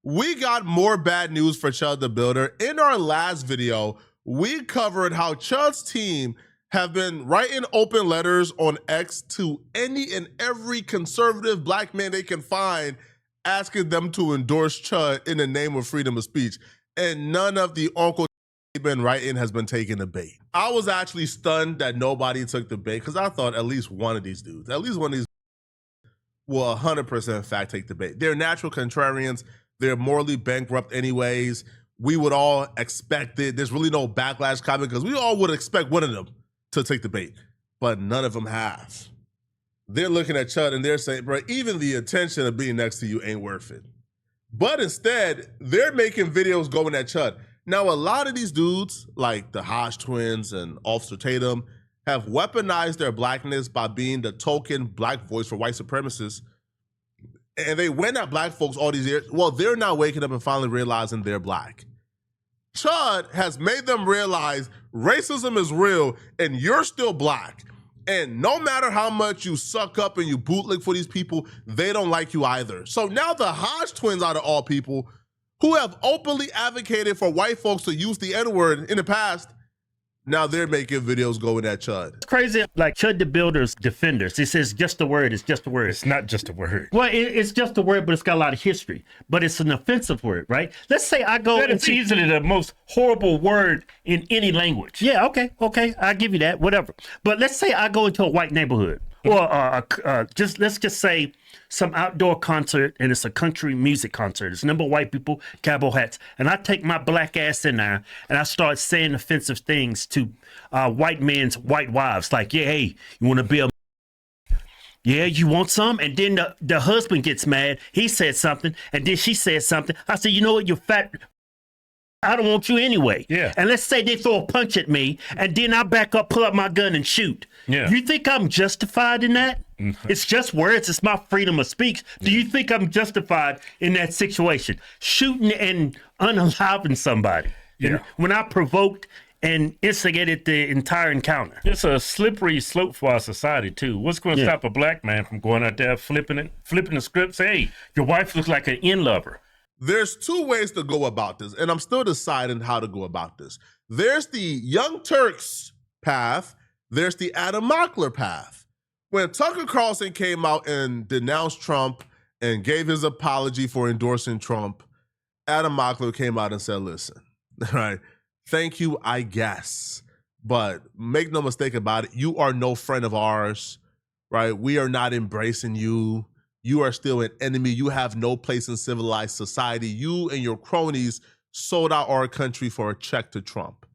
We got more bad news for Chud the Builder. In our last video, we covered how Chud's team have been writing open letters on X to any and every conservative black man they can find, asking them to endorse Chud in the name of freedom of speech. And none of the uncle they've been writing has been taking the bait. I was actually stunned that nobody took the bait because I thought at least one of these dudes, will 100% in fact take the bait. They're natural contrarians. They're morally bankrupt anyways. We would all expect it. There's really no backlash coming because we all would expect one of them to take the bait, but none of them have. They're looking at Chud and they're saying, bro, even the attention of being next to you ain't worth it. But instead, they're making videos going at Chud. Now, a lot of these dudes, like the Hodge twins and Officer Tatum, have weaponized their blackness by being the token black voice for white supremacists. And they went at black folks all these years. Well, they're now waking up and finally realizing they're black. Chud has made them realize racism is real and you're still black. And no matter how much you suck up and you bootlick for these people, they don't like you either. So now the Hodge twins, out of all people, who have openly advocated for white folks to use the N-word in the past, now they're making videos going at Chud. It's crazy, like Chud the Builder's defenders. It says just a word, it's just a word. It's not just a word. Well, it's just a word, but it's got a lot of history. But it's an offensive word, right? Let's say I go... It's easily the most horrible word in any language. Yeah, okay, I'll give you that, whatever. But let's say I go into a white neighborhood, or let's just say some outdoor concert, and it's a country music concert. It's a number of white people, cowboy hats, and I take my black ass in there and I start saying offensive things to white men's white wives, like, yeah, hey, you want to be a... Yeah, you want some? And then the husband gets mad. He said something, and then she said something. I said, you know what, you fat... I don't want you anyway. Yeah. And let's say they throw a punch at me, and then I back up, pull up my gun, and shoot. Yeah. You think I'm justified in that? Mm-hmm. It's just words. It's my freedom of speech. Do you think I'm justified in that situation? Shooting and unaliving somebody. Yeah. And when I provoked and instigated the entire encounter. It's a slippery slope for our society, too. What's going to stop a black man from going out there, flipping the script, say, hey, your wife looks like an in-lover? There's two ways to go about this, and I'm still deciding how to go about this. There's the Young Turks path. There's the Adam Mockler path. When Tucker Carlson came out and denounced Trump and gave his apology for endorsing Trump, Adam Mockler came out and said, listen, right, thank you, I guess, but make no mistake about it, you are no friend of ours, right? We are not embracing you. You are still an enemy. You have no place in civilized society. You and your cronies sold out our country for a check to Trump.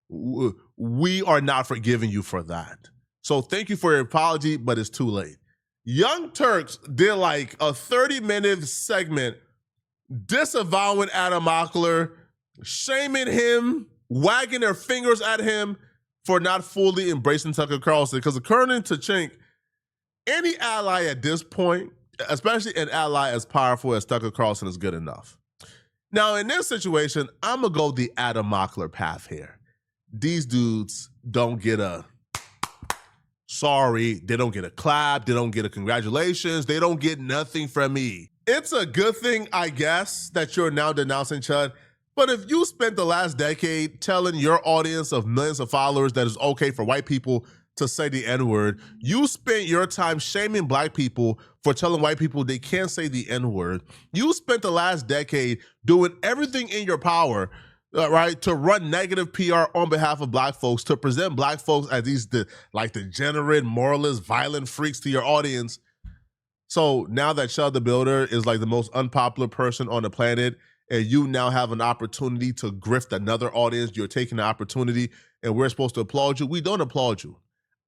We are not forgiving you for that. So thank you for your apology, but it's too late. Young Turks did like a 30-minute segment disavowing Adam Mockler, shaming him, wagging their fingers at him for not fully embracing Tucker Carlson. Because according to Chink, any ally at this point, especially an ally as powerful as Tucker Carlson, is good enough. Now, in this situation, I'm going to go the Adam Mockler path here. These dudes don't get a sorry, they don't get a clap, they don't get a congratulations, they don't get nothing from me. It's a good thing, I guess, that you're now denouncing Chud, but if you spent the last decade telling your audience of millions of followers that it's okay for white people to say the N-word, you spent your time shaming black people for telling white people they can't say the N-word. You spent the last decade doing everything in your power, right, to run negative PR on behalf of black folks, to present black folks as these degenerate, moralist, violent freaks to your audience. So now that Chud the Builder is like the most unpopular person on the planet, and you now have an opportunity to grift another audience, you're taking the opportunity, and we're supposed to applaud you. We don't applaud you.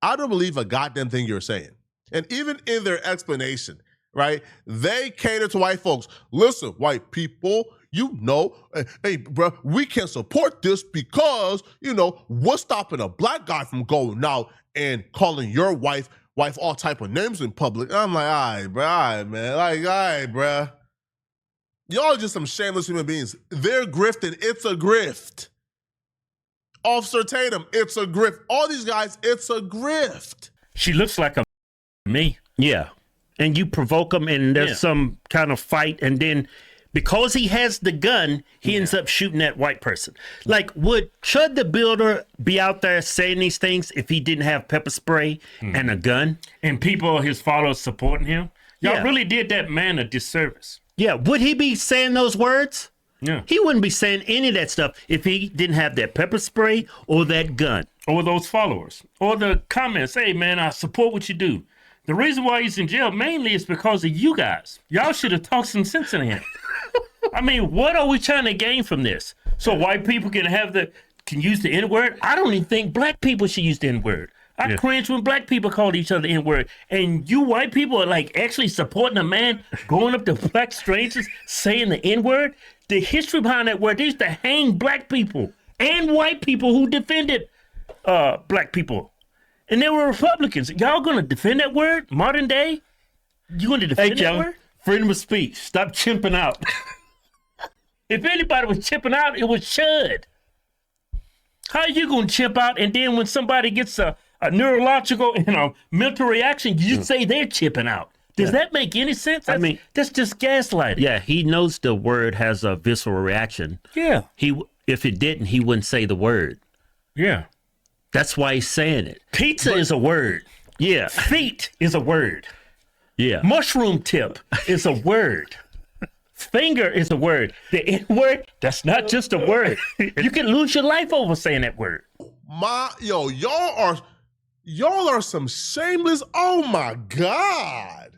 I don't believe a goddamn thing you're saying. And even in their explanation, right, they cater to white folks. Listen, white people, you know, hey, bro, we can support this because, you know, what's stopping a black guy from going out and calling your wife all type of names in public? I'm like, all right, bro, all right, man. Like, all right, bro. Y'all are just some shameless human beings. They're grifting. It's a grift. Officer Tatum, it's a grift. All these guys, it's a grift. She looks like a me. Yeah. And you provoke them and there's some kind of fight, and then because he has the gun, he ends up shooting that white person. Like, would Chud the Builder be out there saying these things if he didn't have pepper spray and a gun? And people, his followers supporting him? Y'all Yeah. really did that man a disservice. Yeah, would he be saying those words? Yeah. He wouldn't be saying any of that stuff if he didn't have that pepper spray or that gun. Or those followers. Or the comments, hey, man, I support what you do. The reason why he's in jail mainly is because of you guys. Y'all should have talked some sense into him. I mean, what are we trying to gain from this? So white people can use the N-word? I don't even think black people should use the N-word. I cringe when black people call each other N-word. And you white people are like actually supporting a man going up to black strangers saying the N-word? The history behind that word, they used to hang black people and white people who defended black people. And they were Republicans. Y'all gonna defend that word? Modern day? You gonna defend that word? Freedom of speech. Stop chimping out. If anybody was chipping out, it was Chud. How are you gonna chip out and then when somebody gets a neurological and a mental reaction, you say they're chipping out? Does that make any sense? That's just gaslighting. Yeah, he knows the word has a visceral reaction. Yeah. If it didn't, he wouldn't say the word. Yeah. That's why he's saying it. Pizza is a word. Yeah. Feet is a word. Yeah. Mushroom tip is a word. Finger is a word. The N-word, that's not just a word. You can lose your life over saying that word. Y'all are some shameless. Oh my God.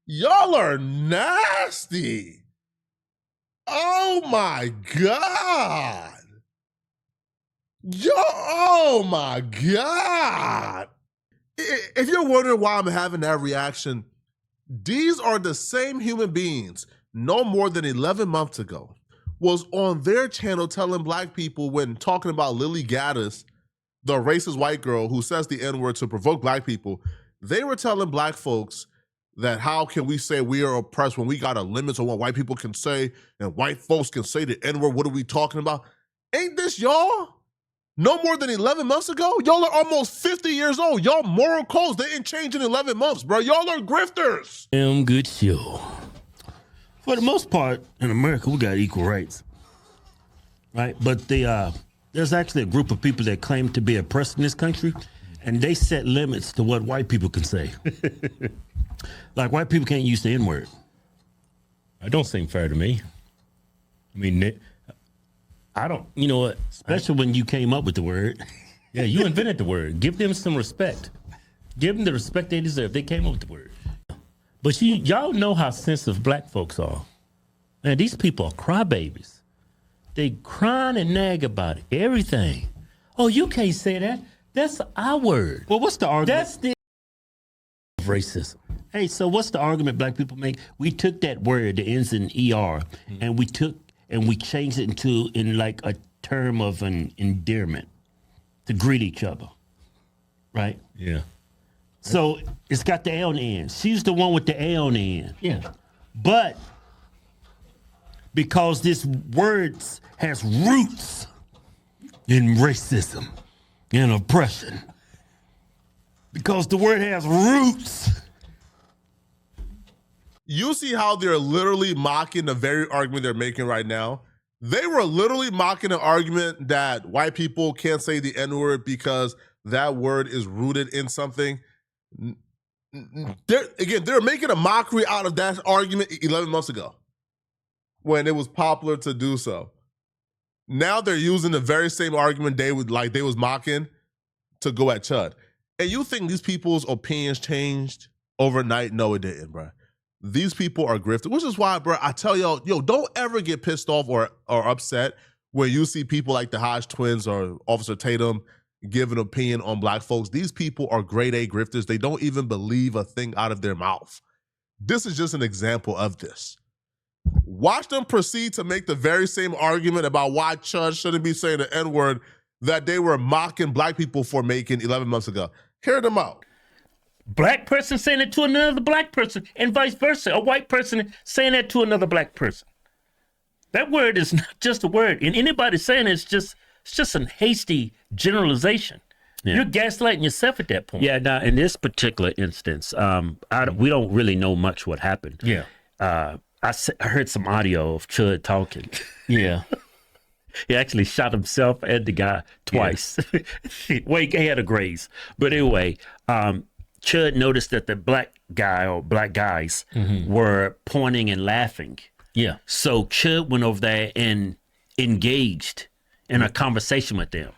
Y'all are nasty. Oh my God. Oh my God. If you're wondering why I'm having that reaction, these are the same human beings no more than 11 months ago was on their channel telling black people when talking about Lily Gaddis, the racist white girl who says the N-word to provoke black people, they were telling black folks that how can we say we are oppressed when we got a limit on what white people can say and white folks can say the N-word, what are we talking about? Ain't this y'all? No more than 11 months ago? Y'all are almost 50 years old. Y'all moral codes, they didn't change in 11 months, bro. Y'all are grifters. Good show. For the most part, in America, we got equal rights, right? But there's actually a group of people that claim to be oppressed in this country, and they set limits to what white people can say. Like, white people can't use the N-word. That don't seem fair to me. I mean, I don't, you know what? Especially when you came up with the word. Yeah, you invented the word. Give them some respect. Give them the respect they deserve. They came up with the word. But y'all know how sensitive black folks are. Man, these people are crybabies. They crying and nag about everything. Oh, you can't say that. That's our word. Well, what's the argument? That's the racism. Hey, so what's the argument black people make? We took that word that ends in ER, and we changed it in like a term of an endearment to greet each other, right? Yeah. So it's got the L on the end. She's the one with the L on the end. Yeah. But because this word has roots in racism and oppression, because the word has roots. You see how they're literally mocking the very argument they're making right now? They were literally mocking an argument that white people can't say the N-word because that word is rooted in something. They're making a mockery out of that argument 11 months ago when it was popular to do so. Now they're using the very same argument they was mocking to go at Chud. And you think these people's opinions changed overnight? No, it didn't, bro. These people are grifted, which is why, bro, I tell y'all, don't ever get pissed off or upset when you see people like the Hodge twins or Officer Tatum give an opinion on black folks. These people are grade A grifters. They don't even believe a thing out of their mouth. This is just an example of this. Watch them proceed to make the very same argument about why Chud shouldn't be saying the N-word that they were mocking black people for making 11 months ago. Hear them out. Black person saying it to another black person and vice versa. A white person saying that to another black person. That word is not just a word. And anybody saying it's just a hasty generalization. Yeah. You're gaslighting yourself at that point. Yeah, now in this particular instance, we don't really know much what happened. Yeah. I heard some audio of Chud talking. Yeah. He actually shot himself and the guy twice. Well, he had a graze. But anyway, Chud noticed that the black guy or black guys were pointing and laughing. Yeah. So Chud went over there and engaged in a conversation with them.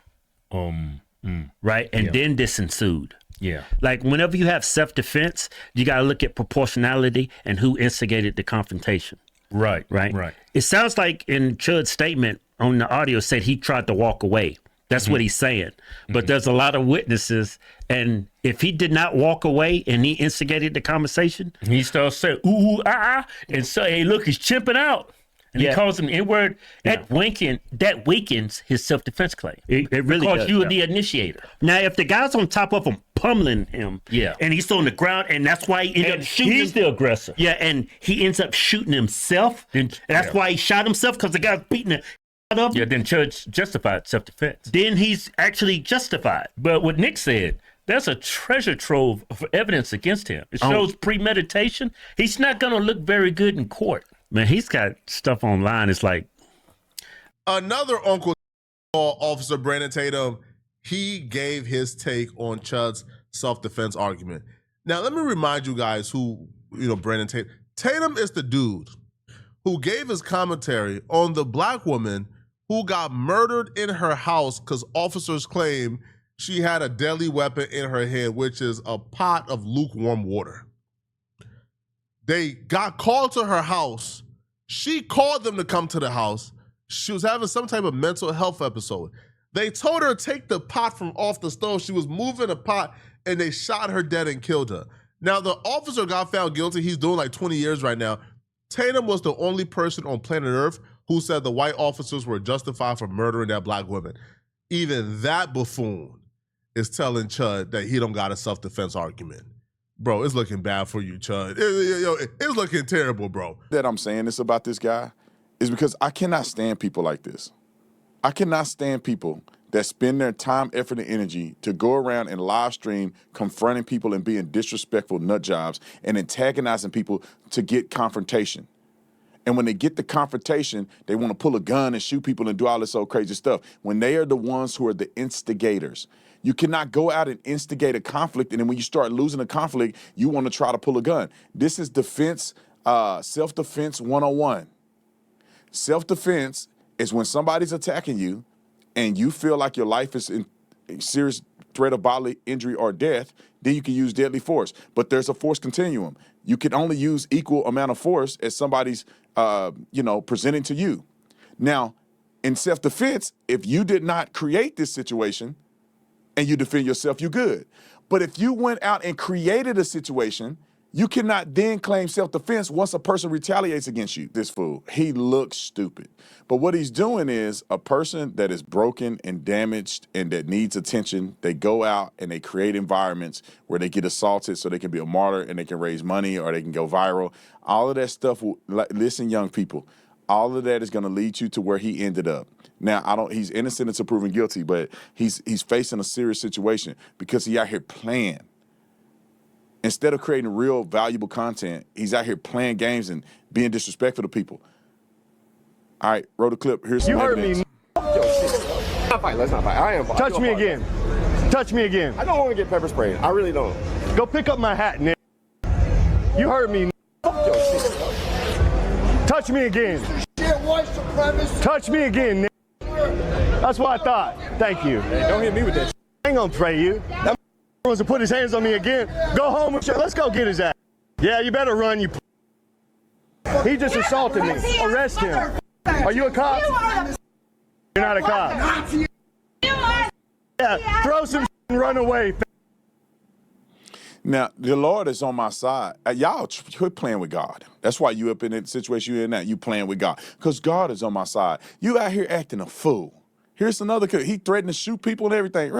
Right? And then this ensued. Yeah. Like whenever you have self-defense, you got to look at proportionality and who instigated the confrontation. Right. Right. Right. It sounds like in Chud's statement on the audio said he tried to walk away. That's what he's saying. But there's a lot of witnesses. And if he did not walk away and he instigated the conversation, He starts saying, ooh, ah, and so, hey, look, he's chimping out. And he calls him N-word. That weakens his self-defense claim. it really Because does. you were the initiator. Now, if the guy's on top of him pummeling him, and he's on the ground, and that's why he ended up shooting. He's the aggressor. Yeah, and he ends up shooting himself. And that's why he shot himself, because the guy's beating the out of him. Yeah, then Chud justified self-defense. Then he's actually justified. But what Nick said, there's a treasure trove of evidence against him. It shows premeditation. He's not going to look very good in court. Man, he's got stuff online. It's like Another Uncle Officer Brandon Tatum, he gave his take on Chud's self-defense argument. Now, let me remind you guys who, Brandon Tatum. Tatum is the dude who gave his commentary on the black woman who got murdered in her house because officers claim she had a deadly weapon in her head, which is a pot of lukewarm water. They got called to her house. She called them to come to the house. She was having some type of mental health episode. They told her to take the pot from off the stove. She was moving a pot, and they shot her dead and killed her. Now, the officer got found guilty. He's doing like 20 years right now. Tatum was the only person on planet Earth who said the white officers were justified for murdering that black woman. Even that buffoon is telling Chud that he don't got a self-defense argument. Bro, it's looking bad for you, Chud. It's looking terrible, bro. That I'm saying this about this guy is because I cannot stand people like this. I cannot stand people that spend their time, effort, and energy to go around and live stream confronting people and being disrespectful nut jobs and antagonizing people to get confrontation. And when they get the confrontation, they want to pull a gun and shoot people and do all this old crazy stuff when they are the ones who are the instigators. You cannot go out and instigate a conflict, and then when you start losing a conflict, you want to try to pull a gun. This is defense, self-defense 101. Self-defense is when somebody's attacking you and you feel like your life is in serious threat of bodily injury or death, then you can use deadly force. But there's a force continuum. You can only use equal amount of force as somebody's, presenting to you. Now, in self-defense, if you did not create this situation and you defend yourself, you're good. But if you went out and created a situation, you cannot then claim self-defense once a person retaliates against you. This fool, he looks stupid. But what he's doing is a person that is broken and damaged and that needs attention, they go out and they create environments where they get assaulted so they can be a martyr and they can raise money or they can go viral. All of that stuff, listen, young people, all of that is going to lead you to where he ended up. Now, he's innocent until proven guilty, but he's facing a serious situation because he out here playing. Instead of creating real valuable content, he's out here playing games and being disrespectful to people. All right, roll the clip. Here's some evidence. You heard me. Let's not fight. I am. Touch me again. Touch me again. I don't want to get pepper sprayed. I really don't. Go pick up my hat, Nick. You heard me. Touch me again. Touch me again, Nick. That's what I thought. Thank you. Hey, don't hit me with that. I ain't gonna pray you. That wants to put his hands on me again. Go home and let's go get his ass. Yeah, you better run, you. He just assaulted me. Arrest him. Are you a cop? You're not a cop. Yeah, throw some and run away. Now, the Lord is on my side. Y'all quit playing with God. That's why you up in the situation you're in now. You playing with God. Because God is on my side. You out here acting a fool. Here's another kid. He threatened to shoot people and everything.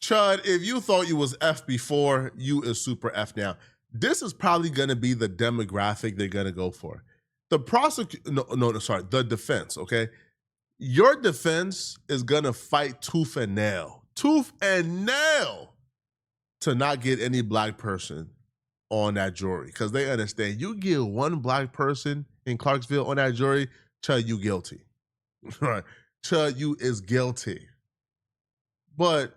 Chud, if you thought you was F before, you is super F now. This is probably going to be the demographic they're going to go for. The the defense, okay? Your defense is going to fight tooth and nail to not get any black person on that jury because they understand you get one black person in Clarksville on that jury, Chud, you guilty. Right? Chud, you is guilty. But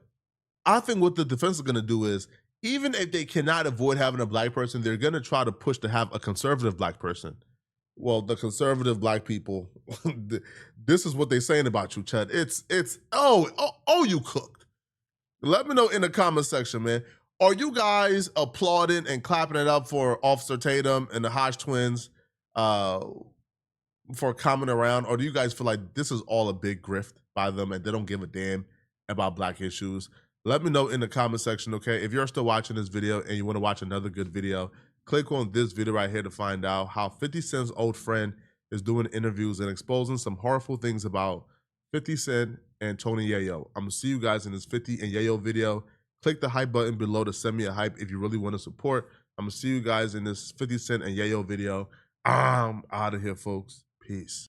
I think what the defense is going to do is, even if they cannot avoid having a black person, they're going to try to push to have a conservative black person. Well, the conservative black people, this is what they're saying about you, Chud. It's you cooked. Let me know in the comment section, man. Are you guys applauding and clapping it up for Officer Tatum and the Hodge twins for coming around? Or do you guys feel like this is all a big grift by them and they don't give a damn about black issues? Let me know in the comment section, okay? If you're still watching this video and you want to watch another good video, click on this video right here to find out how 50 Cent's old friend is doing interviews and exposing some horrible things about 50 Cent and Tony Yayo. I'm going to see you guys in this 50 and Yayo video. Click the hype button below to send me a hype if you really want to support. I'm going to see you guys in this 50 Cent and Yayo video. I'm out of here, folks. Peace.